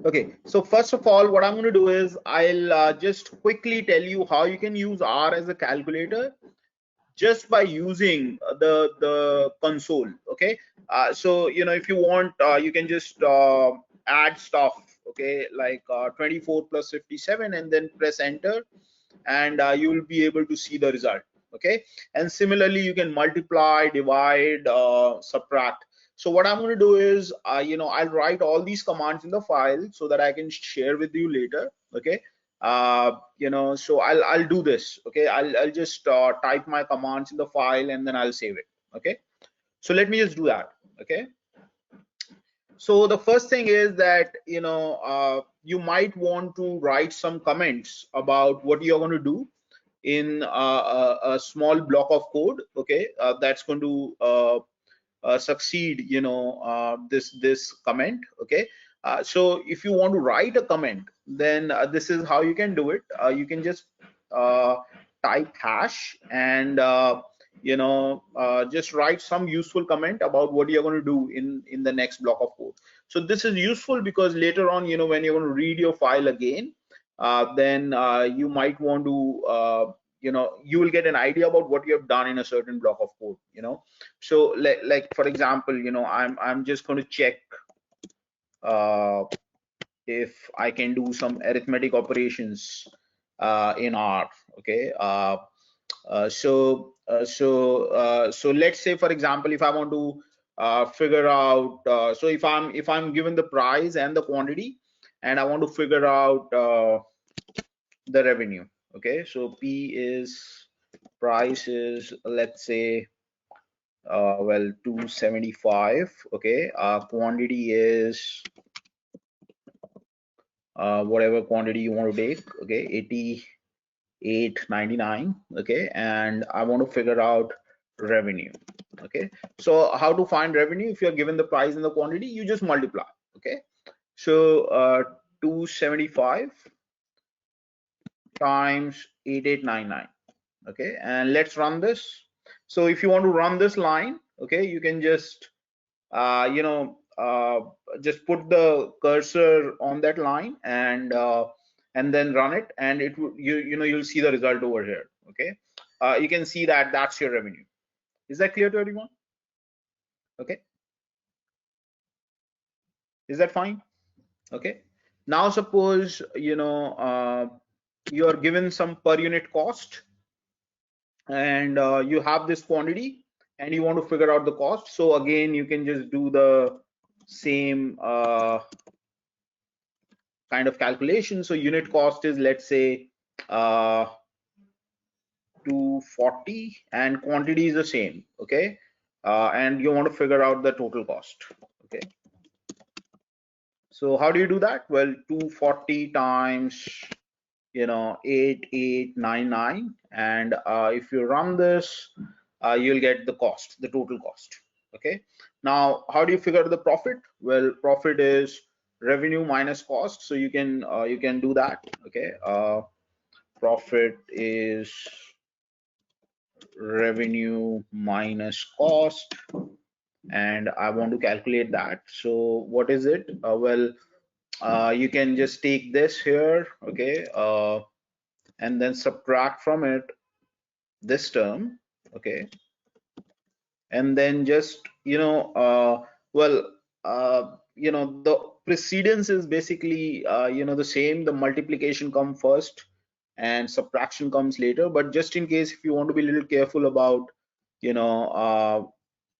Okay, so first of all, what I'm going to do is I'll just quickly tell you how you can use R as a calculator just by using the console. Okay, so if you want, you can just add stuff. Okay, like 24 plus 57, and then press enter, and you will be able to see the result. Okay, and similarly you can multiply, divide, subtract. So what I'm going to do is I'll write all these commands in the file so that I can share with you later. Okay, so I'll do this. Okay, I'll just type my commands in the file and then I'll save it. Okay, so let me just do that. Okay, so the first thing is that you might want to write some comments about what you're going to do in a small block of code. Okay, that's going to succeed this comment. Okay, so if you want to write a comment, then this is how you can do it. You can just uh, type hash and just write some useful comment about what you're going to do in the next block of code. So this is useful because later on, when you're going to read your file again, then you might want to you will get an idea about what you have done in a certain block of code. So like for example, I'm just going to check uh, if I can do some arithmetic operations in R. Okay, so let's say, for example, if I want to figure out, so if I'm given the price and the quantity, and I want to figure out the revenue. Okay, so P is price is, let's say, well, 275. Okay, quantity is whatever quantity you want to take. Okay, 88.99. Okay, and I want to figure out revenue. Okay, so how to find revenue? If you're given the price and the quantity, you just multiply. Okay, so 275 times 8899. Okay, and let's run this. So if you want to run this line, okay, you can just just put the cursor on that line and then run it, and it will you'll see the result over here. Okay, you can see that that's your revenue. Is that clear to everyone? Okay, is that fine? Okay, now suppose you are given some per unit cost, and you have this quantity and you want to figure out the cost. So again, you can just do the same kind of calculation. So unit cost is, let's say, 240, and quantity is the same. Okay, and you want to figure out the total cost. Okay, so how do you do that? Well, 240 times 8899, and if you run this, you'll get the cost, the total cost. Okay, now how do you figure out the profit? Well, profit is revenue minus cost, so you can do that. Okay, profit is revenue minus cost, and I want to calculate that. So what is it? Well, you can just take this here. Okay, and then subtract from it this term. Okay, and then just the precedence is basically the same. The multiplication comes first and subtraction comes later, but just in case, if you want to be a little careful about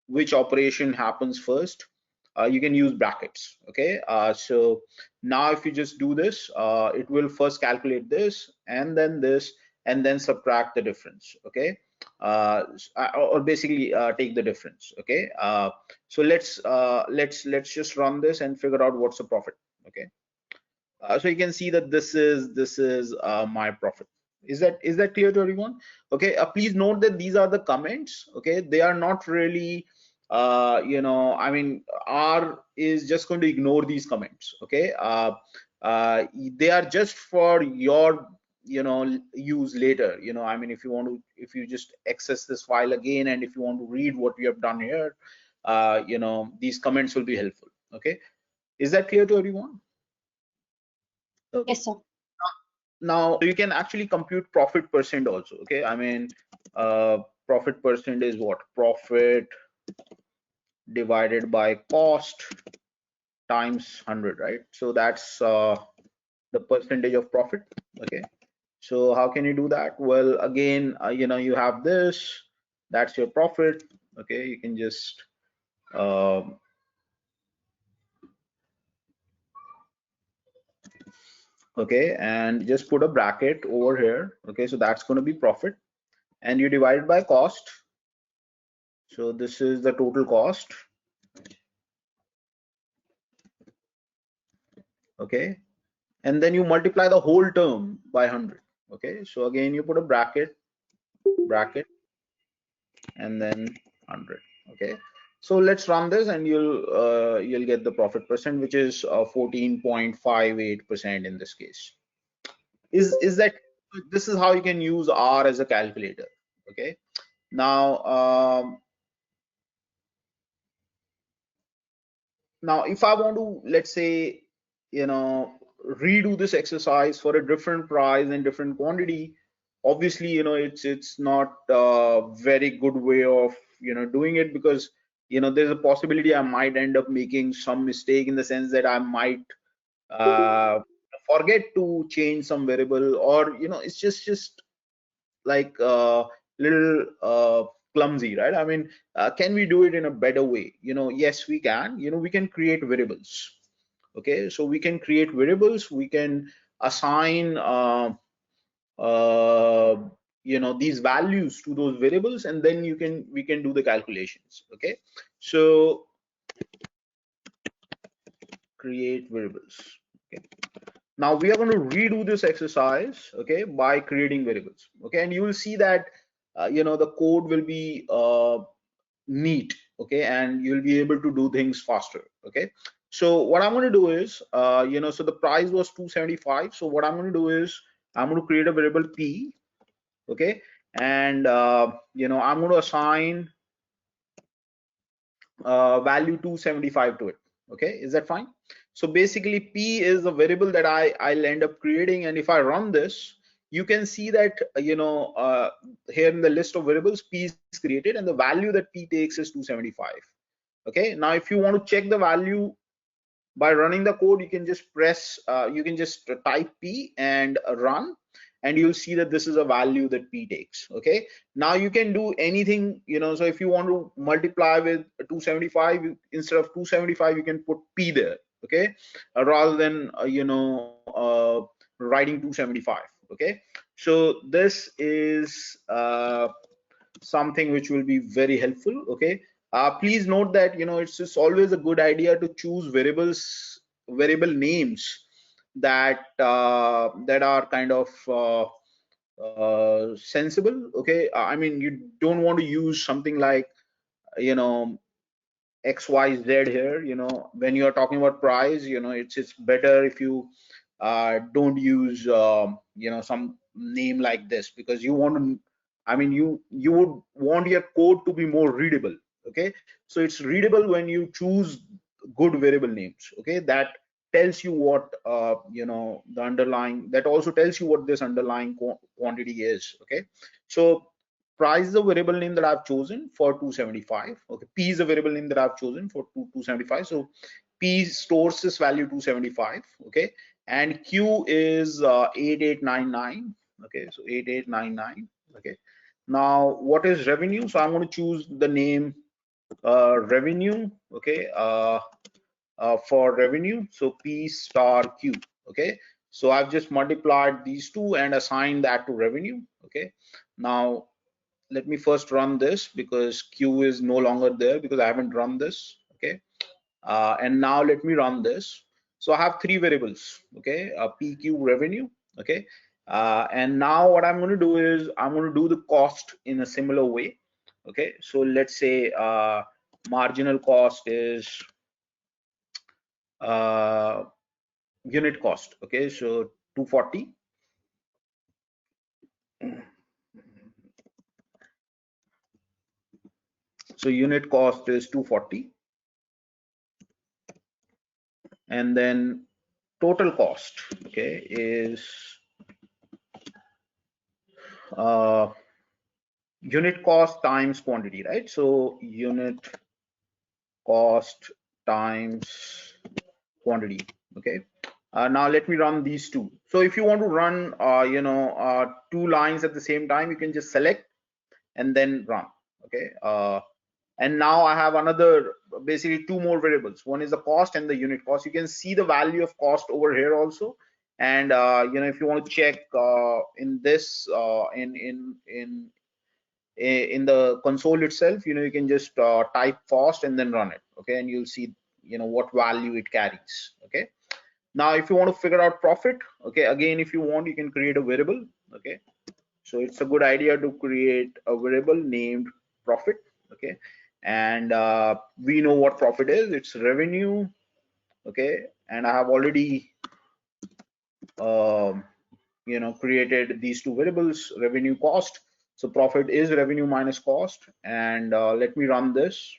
which operation happens first, you can use brackets. Okay, so now if you just do this, it will first calculate this and then subtract the difference. Okay, or basically take the difference. Okay, so let's just run this and figure out what's the profit. Okay, so you can see that this is my profit. Is that clear to everyone? Okay, please note that these are the comments. Okay, they are not really I mean, R is just going to ignore these comments. Okay, they are just for your use later. I mean, if you just access this file again, and if you want to read what we have done here, these comments will be helpful. Okay, is that clear to everyone? Okay. Yes, sir. Now you can actually compute profit percent also. Okay, I mean, profit percent is what? Profit divided by cost times 100, right? So that's the percentage of profit. Okay, so how can you do that? Well, again, you have this, that's your profit. Okay, you can just um, okay, and just put a bracket over here. Okay, so that's going to be profit, and you divide it by cost. So this is the total cost. Okay, and then you multiply the whole term by 100. Okay, so again you put a bracket and then 100. Okay, so let's run this, and you'll get the profit percent, which is 14.58% in this case. Is that this is how you can use R as a calculator. Okay, now now if I want to, let's say, redo this exercise for a different price and different quantity, obviously, it's not a very good way of doing it, because there's a possibility I might end up making some mistake, in the sense that I might uh, forget to change some variable, or it's just like little clumsy, right? I mean, can we do it in a better way? Yes, we can. We can create variables. Okay, so we can create variables, we can assign uh, these values to those variables, and then we can do the calculations. Okay, so create variables. Okay, now we are going to redo this exercise, okay, by creating variables. Okay, and you will see that the code will be neat. Okay, and you'll be able to do things faster. Okay, so what I'm going to do is so the price was 275. So what I'm going to do is I'm going to create a variable p. Okay, and I'm going to assign value 275 to it. Okay, is that fine? So basically p is the variable that I'll end up creating, and if I run this, you can see that here in the list of variables, p is created, and the value that p takes is 275. Okay, now if you want to check the value by running the code, you can just type p and run, and you'll see that this is a value that p takes. Okay, now you can do anything, so if you want to multiply with 275, instead of 275 you can put p there. Okay, rather than writing 275. Okay, so this is something which will be very helpful. Okay, please note that it's always a good idea to choose variable names that are kind of sensible. Okay, I mean, you don't want to use something like you know XYZ here. When you are talking about price, it's better if you don't use some name like this, because you want to, I mean, you would want your code to be more readable. Okay, so it's readable when you choose good variable names. Okay, that tells you what the underlying, that also tells you what this underlying quantity is. Okay, so price is a variable name that I've chosen for 275. Okay, p is a variable name that I've chosen for 275. So p stores this value 275. Okay, and q is 8899. Okay, so 8899. Okay, now what is revenue? So I'm going to choose the name revenue. Okay, for revenue, so p star q. Okay, so I've just multiplied these two and assigned that to revenue. Okay, now let me first run this, because q is no longer there because I haven't run this. Okay, and now let me run this. So I have three variables. Okay, pq revenue. Okay, and now what I'm going to do is I'm going to do the cost in a similar way. Okay, so let's say marginal cost is uh, unit cost. Okay, so 240. So unit cost is 240, and then total cost, okay, is unit cost times quantity, right? So unit cost times quantity, okay. Now let me run these two. So if you want to run two lines at the same time, you can just select and then run, okay. And now I have another, basically two more variables. One is the cost and the unit cost. You can see the value of cost over here also. And if you want to check in this in the console itself, you can just type cost and then run it, okay, and you'll see what value it carries, okay. Now if you want to figure out profit, okay, again, if you want, you can create a variable, okay. So it's a good idea to create a variable named profit, okay. And we know what profit is. It's revenue, okay. And I have already um, created these two variables, revenue, cost. So profit is revenue minus cost. And let me run this,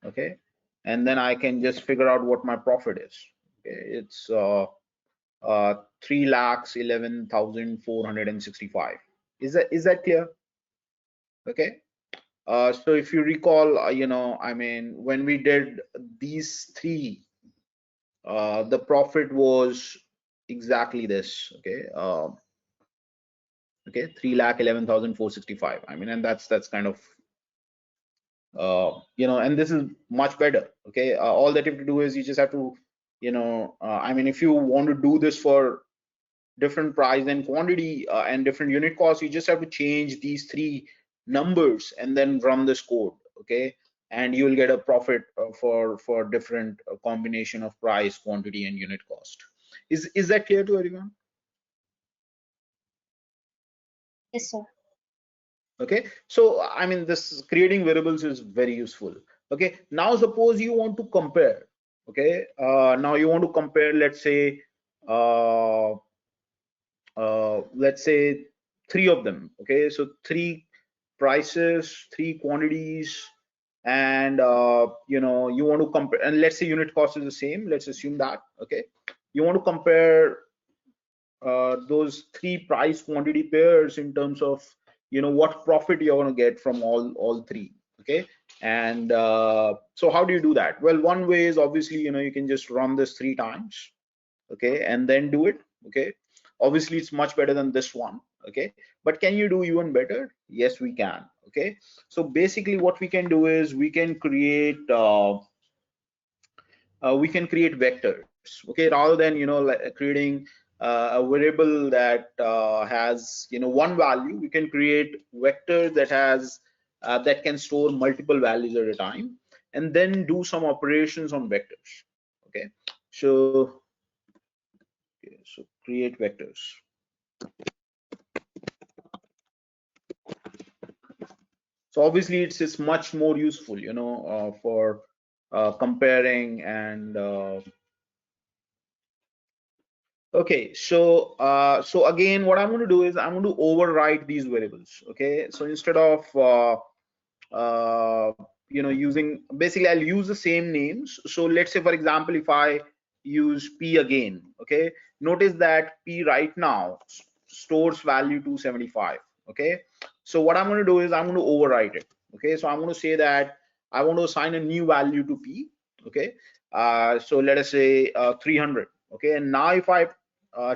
okay. And then I can just figure out what my profit is, okay. It's 3,11,465. Is that clear? Okay. So if you recall, I mean, when we did these three, the profit was exactly this, okay. Okay, 3,11,465. I mean, and that's kind of and this is much better, okay. All that you have to do is you just have to, I mean, if you want to do this for different price and quantity and different unit costs, you just have to change these three numbers and then run this code, okay, and you will get a profit for different combination of price, quantity, and unit cost. Is that clear to everyone? Yes, sir. Okay, so I mean, this creating variables is very useful. Okay, now suppose you want to compare, okay, now you want to compare, uh, let's say three of them, okay. So three prices, three quantities, and you want to compare, and let's say unit cost is the same, let's assume that, okay. You want to compare those three price quantity pairs in terms of what profit you're going to get from all three, okay. And so how do you do that? Well, one way is obviously, you can just run this three times, okay, and then do it, okay. Obviously it's much better than this one, okay, but can you do even better? Yes, we can, okay. So basically what we can do is we can create vectors, okay, rather than like creating a variable that has one value. We can create vectors that can store multiple values at a time, and then do some operations on vectors, okay. So so create vectors. So obviously it's much more useful, for comparing and okay. So so again, what I'm going to do is I'm going to overwrite these variables, okay. So instead of using, basically I'll use the same names. So let's say, for example, if I use p again, okay, notice that p right now stores value 275, okay. So what I'm going to do is I'm going to overwrite it, okay. So I'm going to say that I want to assign a new value to p, okay. So let us say 300, okay. And now if I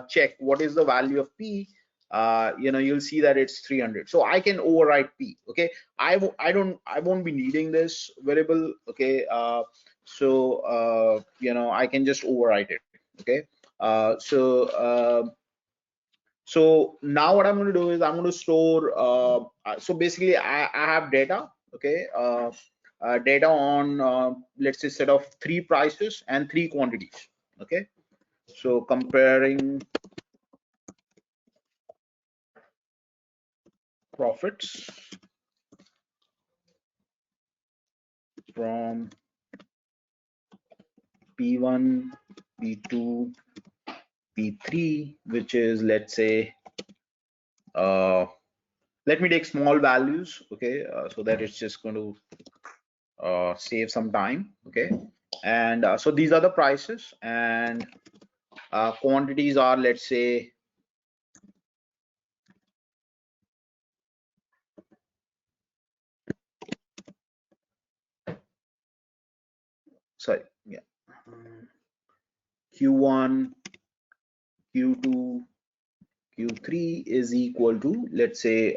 check what is the value of p, you'll see that it's 300. So I can overwrite p, okay. I won't be needing this variable, okay. I can just overwrite it, okay. So now what I'm going to do is I'm going to store so basically I have data, okay. Data on let's say set of three prices and three quantities, okay. So comparing profits from P1, P2, P3, which is, let's say, let me take small values, okay, so that it's just going to save some time, okay. And so these are the prices, and quantities are, let's say, sorry, yeah, Q1, Q2, Q3 is equal to, let's say,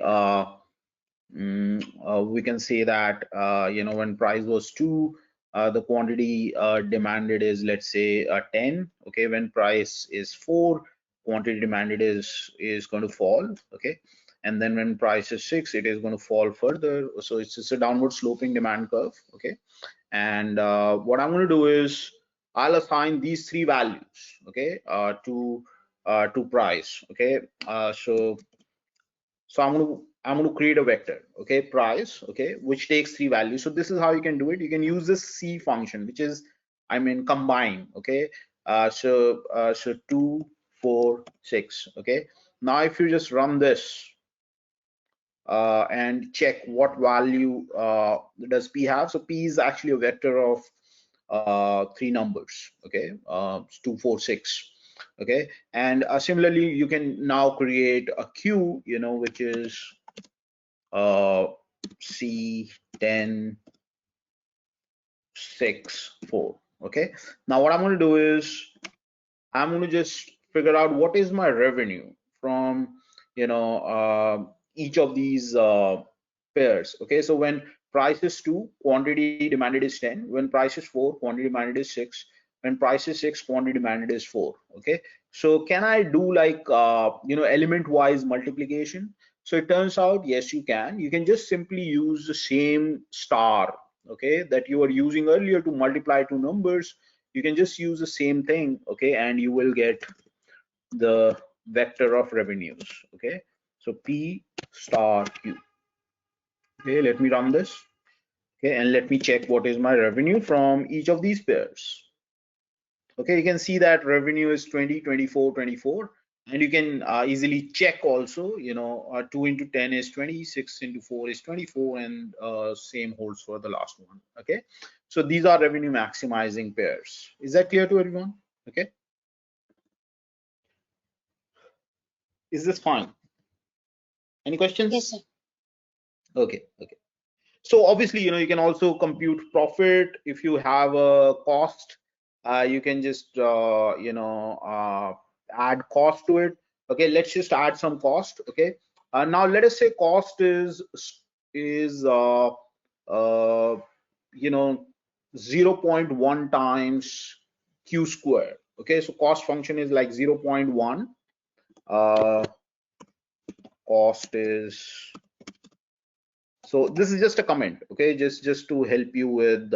we can say that when price was 2, the quantity demanded is, let's say, 10. Okay, when price is 4, quantity demanded is going to fall. Okay, and then when price is 6, it is going to fall further. So it's just a downward sloping demand curve. Okay, and what I'm going to do is I'll assign these three values, okay, to price. Okay, so I'm going to create a vector, okay, price, okay, which takes three values. So this is how you can do it. You can use this C function, which is, I mean, combine. Okay, so 2, 4, 6. Okay, now if you just run this and check what value does P have. So P is actually a vector of three numbers. Okay, 2, 4, 6. Okay, and similarly, you can now create a Q, which is C 10, 6, 4. Okay, now what I'm going to do is I'm going to just figure out what is my revenue from each of these pairs. Okay, so when price is 2, quantity demanded is 10. When price is 4, quantity demanded is 6. When price is 6, quantity demanded is 4. Okay, so can I do like element wise multiplication? So it turns out, yes, you can. You can just simply use the same star, okay, that you were using earlier to multiply two numbers. You can just use the same thing, okay, and you will get the vector of revenues. Okay, so P star Q. Okay, let me run this. Okay, and let me check what is my revenue from each of these pairs. Okay, you can see that revenue is 20, 24, 24, and you can easily check also, 2 into 10 is 20, 6 into 4 is 24, and same holds for the last one. Okay, so these are revenue maximizing pairs. Is that clear to everyone? Okay, is this fine? Any questions? Yes, sir. Okay, okay. So obviously, you can also compute profit. If you have a cost, you can just add cost to it. Okay, let's just add some cost. Okay, now let us say cost is uh, you know 0.1 times q square. Okay, so cost function is like 0.1. Cost is, so this is just a comment, okay, just to help you with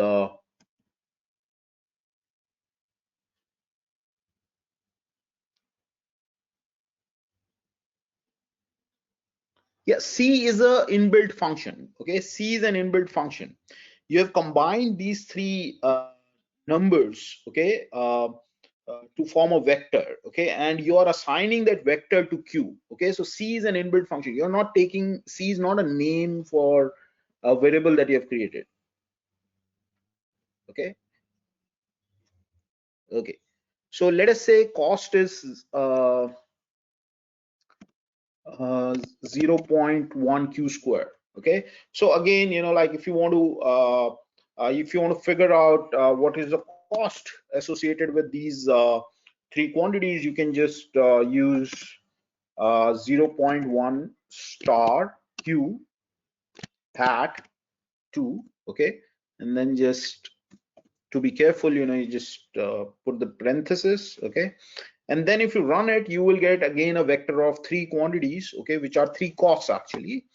yeah, C is a inbuilt function. Okay, C is an inbuilt function. You have combined these three numbers, okay, to form a vector, okay, and you are assigning that vector to Q. Okay, so C is an inbuilt function. You're not taking, C is not a name for a variable that you have created. Okay, okay. So let us say cost is 0.1 q square. Okay, so again, like if you want to figure out what is the cost associated with these three quantities, you can just use 0.1 star q hat 2. Okay, and then just to be careful, you just put the parenthesis. Okay, and then if you run it, you will get again a vector of three quantities, okay, which are three costs actually.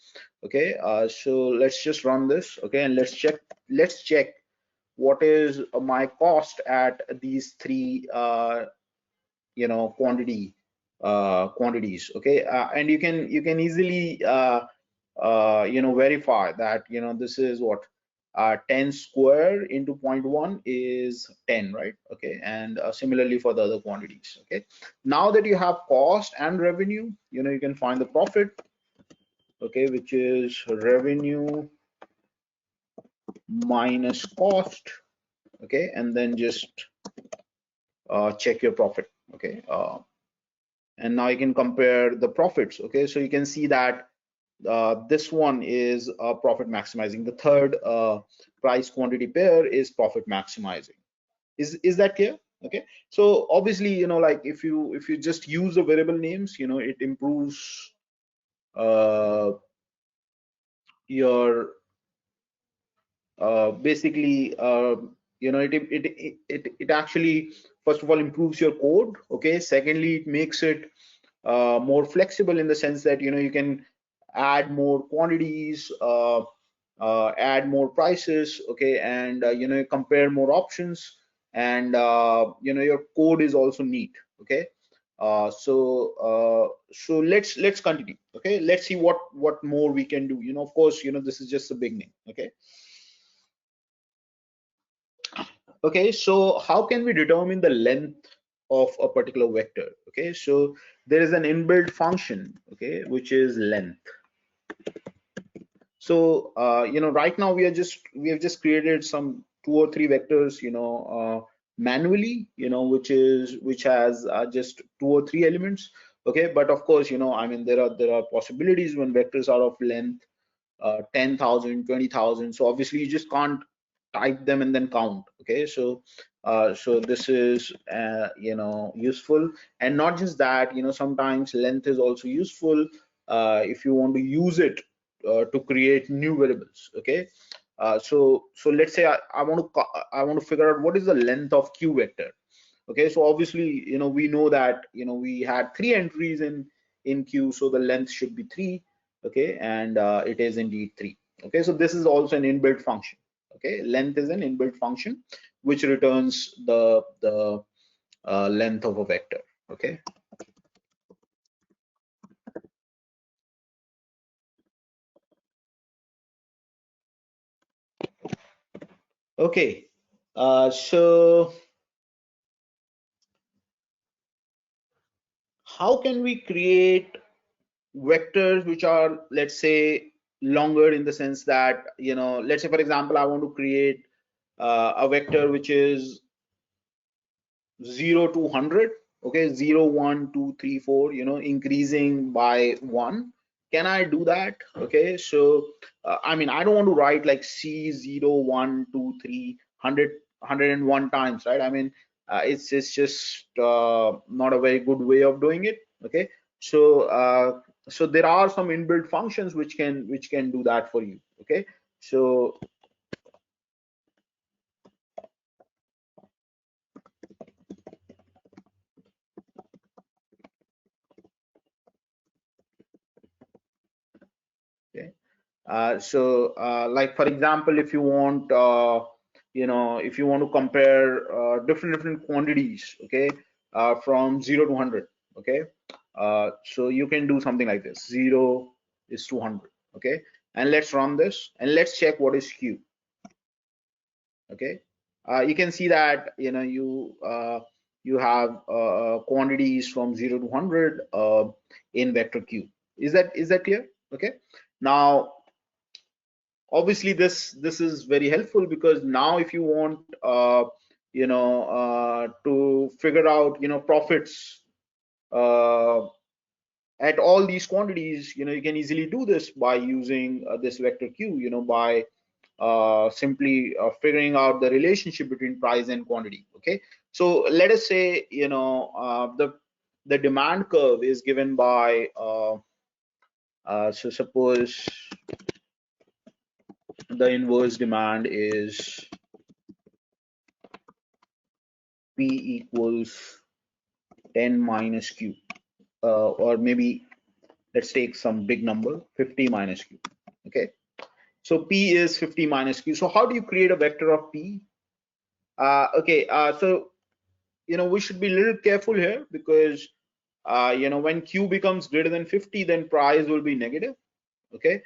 Okay, so let's just run this. Okay, and let's check what is my cost at these three quantities. Okay, and you can easily verify that this is what 10 square into 0.1 is 10, right? Okay, and similarly for the other quantities. Okay, now that you have cost and revenue, you can find the profit, okay, which is revenue minus cost okay, and then just check your profit, okay. And now you can compare the profits, okay. So you can see that this one is profit maximizing. The third price quantity pair is profit maximizing. Is that clear? Okay. So obviously, like if you just use the variable names, it improves your basically it actually first of all improves your code, okay. Secondly, it makes it more flexible in the sense that you can add more quantities, add more prices, okay, and compare more options, and your code is also neat, okay. So let's continue, okay. Let's see what more we can do. Of course, this is just the beginning, okay. Okay, so how can we determine the length of a particular vector? Okay, so there is an inbuilt function, okay, which is length. So right now we have just created some 2 or 3 vectors, manually, which has just 2 or 3 elements. Okay, but of course, I mean, there are possibilities when vectors are of length 10,000, 20,000. So obviously you just can't type them and then count. Okay, so this is useful, and not just that. Sometimes length is also useful if you want to use it to create new variables. Okay, so let's say I want to figure out what is the length of q vector. Okay, so obviously we know that we had 3 entries in q, so the length should be 3. Okay, and it is indeed 3. Okay, so this is also an inbuilt function. Okay, length is an inbuilt function which returns the length of a vector. Okay. Okay, so how can we create vectors which are, let's say, longer, in the sense that let's say for example I want to create a vector which is 0 to 100. Okay, 0 1 2 3 4, increasing by 1. Can I do that? Okay, so I mean, I don't want to write like c 0 1 2 3 101 times, right? I mean, it's just not a very good way of doing it. Okay, so there are some inbuilt functions which can do that for you. Okay, so okay. Like for example, if you want, if you want to compare different quantities, okay, from 0 to 100, okay, so you can do something like this: 0 is to 100, okay, and let's run this and let's check what is q. Okay, you can see that you have quantities from 0 to 100 in vector q. Is that clear? Okay, now obviously this is very helpful, because now if you want to figure out profits uh, at all these quantities, you can easily do this by using this vector q, by simply figuring out the relationship between price and quantity. Okay, so let us say the demand curve is given by so suppose the inverse demand is P equals 10 minus Q, or maybe let's take some big number, 50 minus Q. Okay, so P is 50 minus Q. So how do you create a vector of P? Okay, so we should be a little careful here, because when Q becomes greater than 50, then price will be negative. Okay,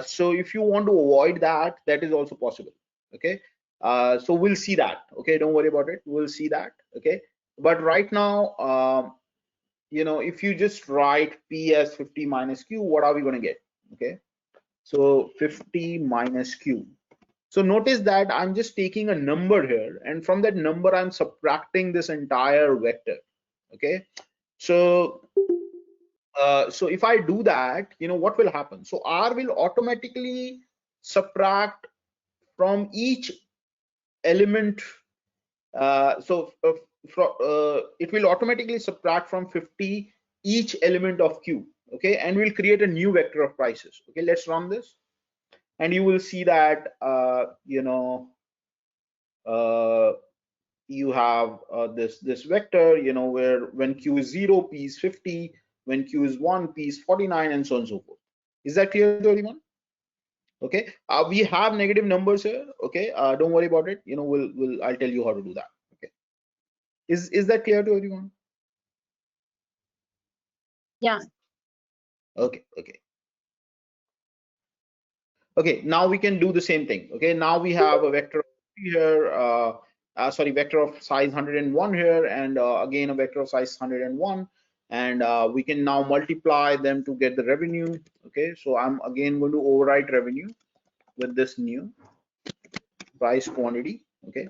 so if you want to avoid that, that is also possible. Okay, so we'll see that. Okay, don't worry about it, we'll see that. Okay, but right now if you just write P as 50 minus Q, what are we going to get? Okay, so 50 minus Q, So notice that I'm just taking a number here, and from that number I'm subtracting this entire vector. Okay, so so if I do that, what will happen? So R will automatically subtract from each element. It will automatically subtract from 50 each element of Q. Okay, and we'll create a new vector of prices. Okay, let's run this, and you will see that uh, you have this vector, where when Q is 0, P is 50, when Q is 1, P is 49, and so on and so forth. Is that clear to everyone? Okay, we have negative numbers here. Okay, don't worry about it. I'll tell you how to do that. Okay, is that clear to everyone? Yeah. Okay, okay. Okay, now we can do the same thing. Okay, now we have a vector here, sorry, vector of size 101 here, and again a vector of size 101, and we can now multiply them to get the revenue. Okay, so I'm again going to overwrite revenue with this new price quantity. Okay,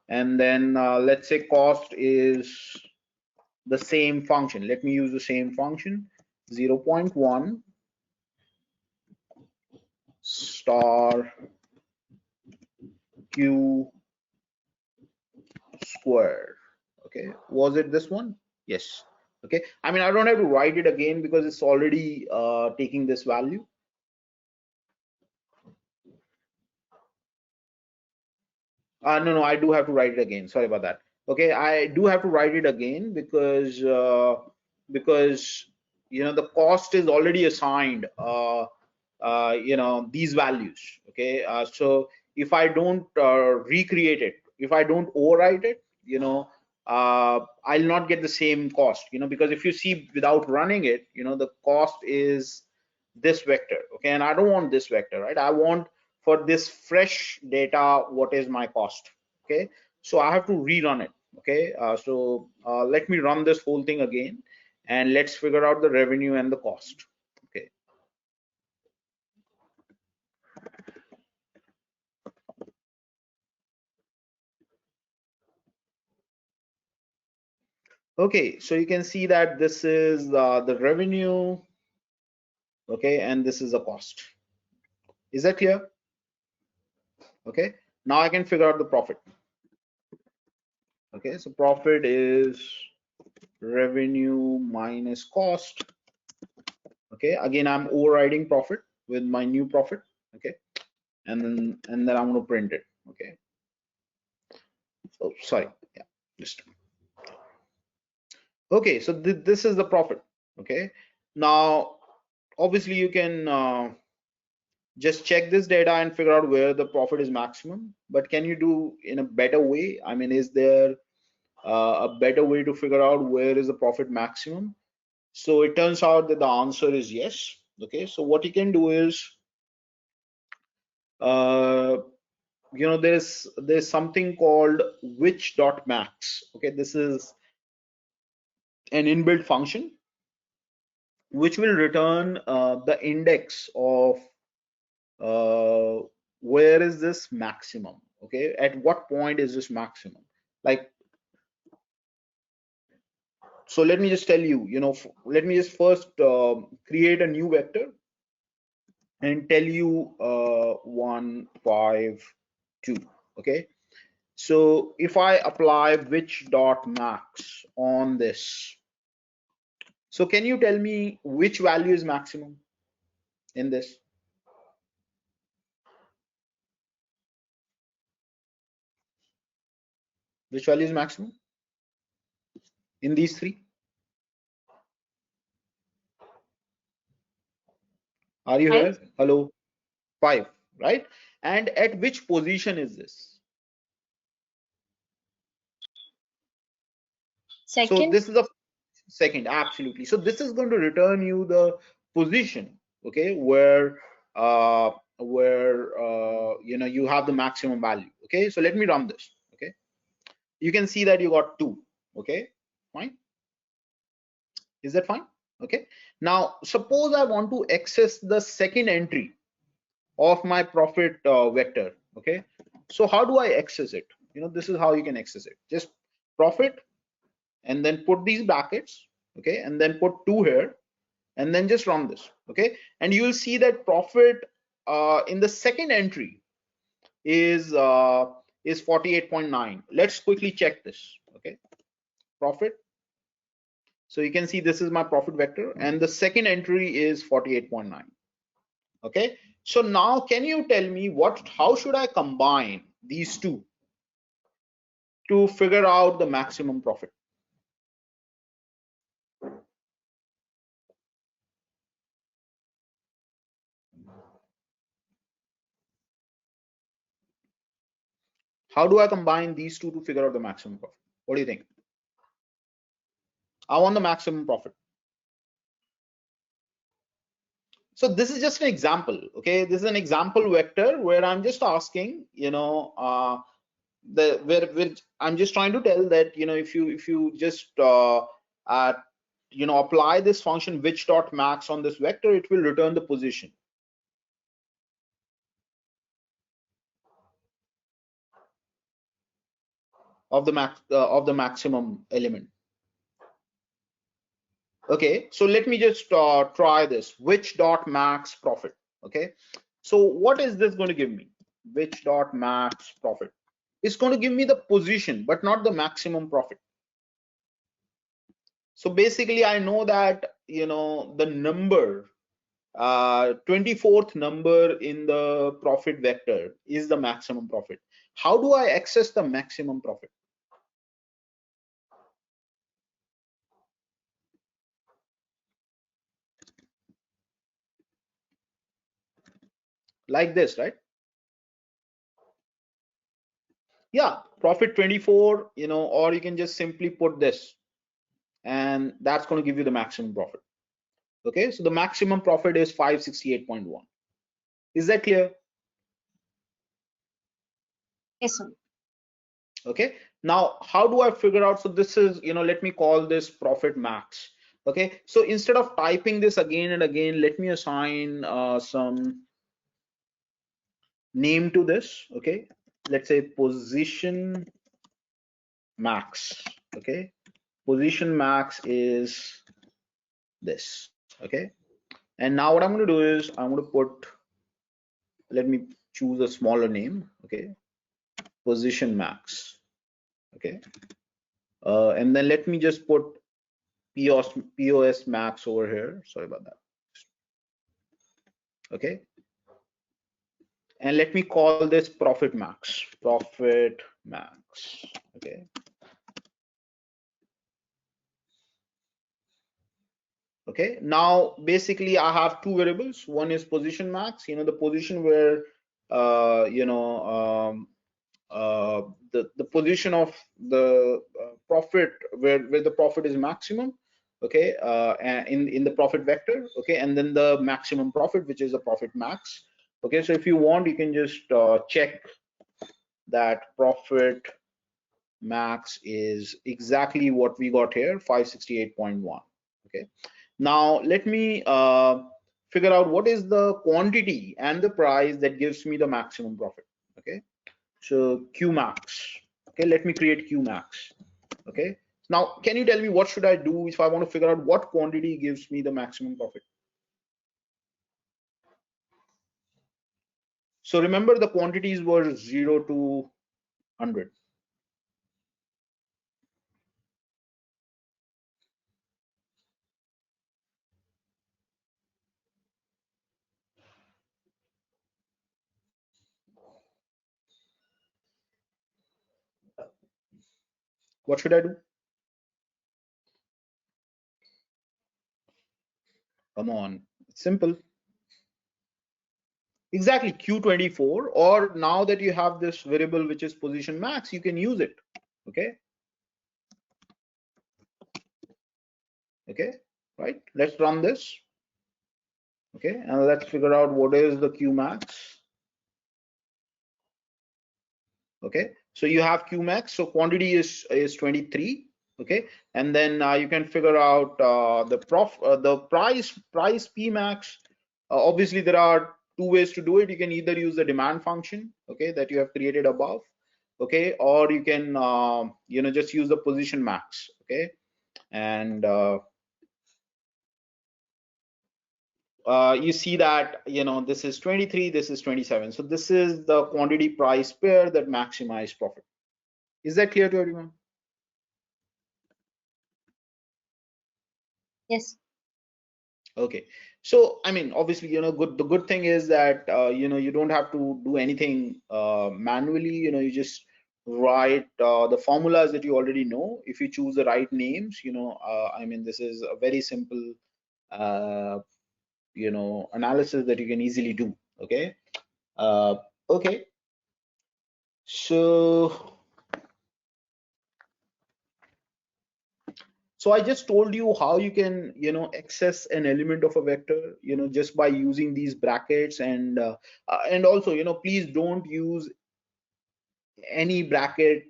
and then let's say cost is the same function. Let me use the same function, 0.1 star Q squared. Okay, was it this one? Yes. Okay, I mean, I don't have to write it again because it's already taking this value. No, I do have to write it again. Sorry about that. Okay, I do have to write it again because the cost is already assigned these values. Okay, so if I don't recreate it, if I don't overwrite it, I'll not get the same cost. Because if you see without running it, the cost is this vector. Okay, and I don't want this vector, right? I want for this fresh data what is my cost. Okay, so I have to rerun it. Okay, so let me run this whole thing again, and let's figure out the revenue and the cost. Okay, okay, so you can see that this is the revenue. Okay, and this is the cost. Is that clear? Okay, now I can figure out the profit. Okay, so profit is revenue minus cost. Okay, again I'm overriding profit with my new profit. Okay, and then I'm going to print it. Okay, oh sorry, yeah, just okay. So this is the profit. Okay, now obviously you can just check this data and figure out where the profit is maximum, but can you do in a better way? I mean, is there a better way to figure out where is the profit maximum? So it turns out that the answer is yes. Okay, so what you can do is there's something called which.max. Okay, this is an inbuilt function which will return the index of where is this maximum. Okay, at what point is this maximum? Like, so let me just tell you, let me just first create a new vector and tell you 1 5 2. Okay, so if I apply which.max on this, so can you tell me which value is maximum in this? Which value is maximum in these three? Are you here? Hello? 5, right? And at which position is this? So Second. this is the second, absolutely. So this is going to return you the position, okay, where you have the maximum value. Okay, so let me run this. Okay, you can see that you got 2. Okay, fine. Is that fine? Okay, now suppose I want to access the second entry of my profit vector. Okay, so how do I access it? This is how you can access it. Just profit, and then put these brackets, okay, and then put 2 here, and then just run this, okay, and you will see that profit in the second entry is 48.9. Let's quickly check this. Okay, profit. So you can see this is my profit vector, and the second entry is 48.9. Okay, so now can you tell me how should I combine these two to figure out the maximum profit? How do I combine these two to figure out the maximum profit? What do you think? I want the maximum profit. So this is just an example. Okay, this is an example vector where I'm just asking, where I'm just trying to tell that, if you just apply this function which dot max on this vector, it will return the position of the maximum element. Okay, so let me just try this, which dot max profit. Okay, so what is this going to give me? Which dot max profit? It's going to give me the position, but not the maximum profit. So basically I know that, the number 24th number in the profit vector is the maximum profit. How do I access the maximum profit? Like this, right? Yeah, profit 24, or you can just simply put this, and that's going to give you the maximum profit. Okay, so the maximum profit is 568.1. Is that clear? Yes, sir. Okay, now how do I figure out? So this is, let me call this profit max. Okay, so instead of typing this again and again, let me assign some name to this. Okay, let's say position max. Okay, position max is this. Okay, and now what I'm going to do is I'm going to put, let me choose a smaller name. Okay, position max. Okay, and then let me just put POS max over here. Sorry about that. Okay, and let me call this profit max. Profit max. Okay. Okay, now basically I have two variables. One is position max, the position where the position of the profit where the profit is maximum. Okay, and in the profit vector. Okay, and then the maximum profit, which is the profit max. Okay, so if you want, you can just check that profit max is exactly what we got here, 568.1. Okay, now let me figure out what is the quantity and the price that gives me the maximum profit. Okay, so Q max. Okay, let me create Q max. Okay, now can you tell me what should I do if I want to figure out what quantity gives me the maximum profit? So remember the quantities were 0 to 100. What should I do? Come on, it's simple. Exactly, Q24, or now that you have this variable which is position max, you can use it. Okay. Okay, right, let's run this. Okay, and let's figure out what is the Q max. Okay, so you have Q max, so quantity is 23. Okay, and then you can figure out the price P max. Obviously there are two ways to do it. You can either use the demand function, okay, that you have created above, okay, or you can just use the position max, okay, and you see that this is 23, this is 27, so this is the quantity price pair that maximize profit. Is that clear to everyone? Yes. Okay, so I mean, obviously, the good thing is that you don't have to do anything manually. You just write the formulas that you already know. If you choose the right names, I mean, this is a very simple uh, analysis that you can easily do. Okay, uh, okay, so I just told you how you can access an element of a vector just by using these brackets, and also please don't use any bracket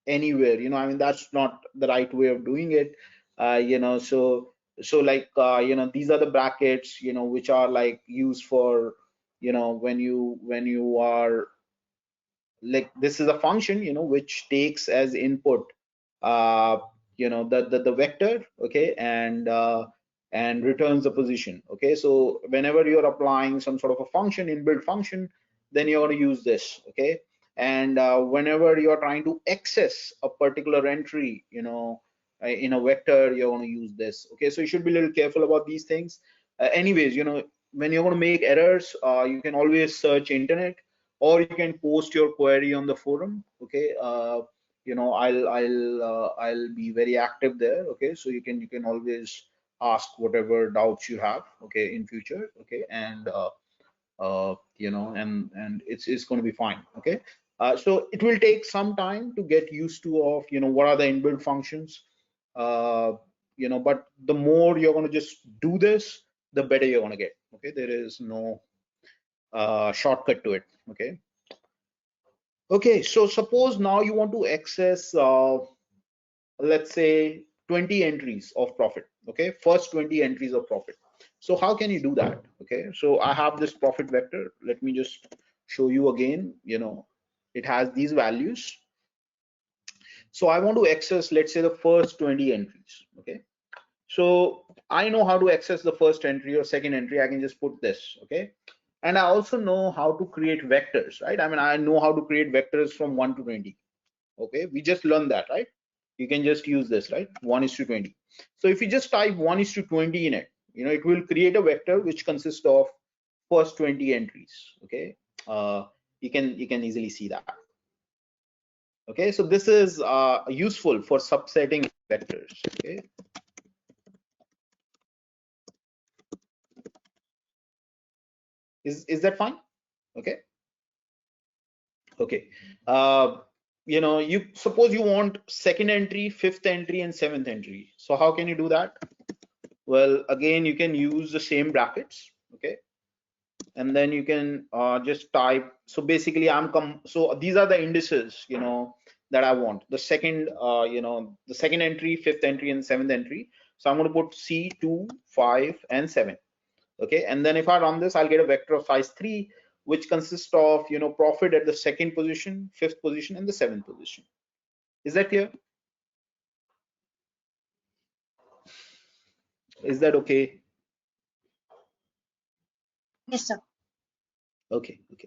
anywhere. I mean, that's not the right way of doing it. So like these are the brackets which are like used for when you are like, this is a function which takes as input uh the vector, okay, and returns the position. Okay, so whenever you're applying some sort of a function, inbuilt function, then you're going to use this. Okay, and whenever you're trying to access a particular entry in a vector, you're going to use this. Okay, so you should be a little careful about these things. Anyways, when you're going to make errors, you can always search internet, or you can post your query on the forum. Okay, I'll be very active there. Okay, so you can always ask whatever doubts you have, okay, in future. Okay, and and it's going to be fine. Okay, so it will take some time to get used to of what are the inbuilt functions, but the more you're going to just do this, the better you're going to get. Okay, there is no shortcut to it. Okay. Okay, so suppose now you want to access, let's say 20 entries of profit. Okay, first 20 entries of profit. So how can you do that? Okay, so I have this profit vector. Let me just show you again. It has these values. So I want to access, let's say, the first 20 entries. Okay, so I know how to access the first entry or second entry. I can just put this. Okay, and I also know how to create vectors, right? I mean, I know how to create vectors from 1 to 20. Okay, we just learned that, right? You can just use this, right? 1:20. So if you just type 1:20 in it, it will create a vector which consists of first 20 entries. Okay, you can easily see that. Okay, so this is useful for subsetting vectors. Okay, is that fine? Okay. Okay, you suppose you want second entry, fifth entry, and seventh entry. So how can you do that? Well, again, you can use the same brackets. Okay, and then you can just type. So basically, so these are the indices that I want. The second the second entry, fifth entry, and seventh entry. So I'm going to put C, 2, 5, and 7. Okay, and then if I run this, I'll get a vector of size 3, which consists of profit at the second position, fifth position, and the seventh position. Is that clear? Is that okay? Yes, sir. Okay, okay.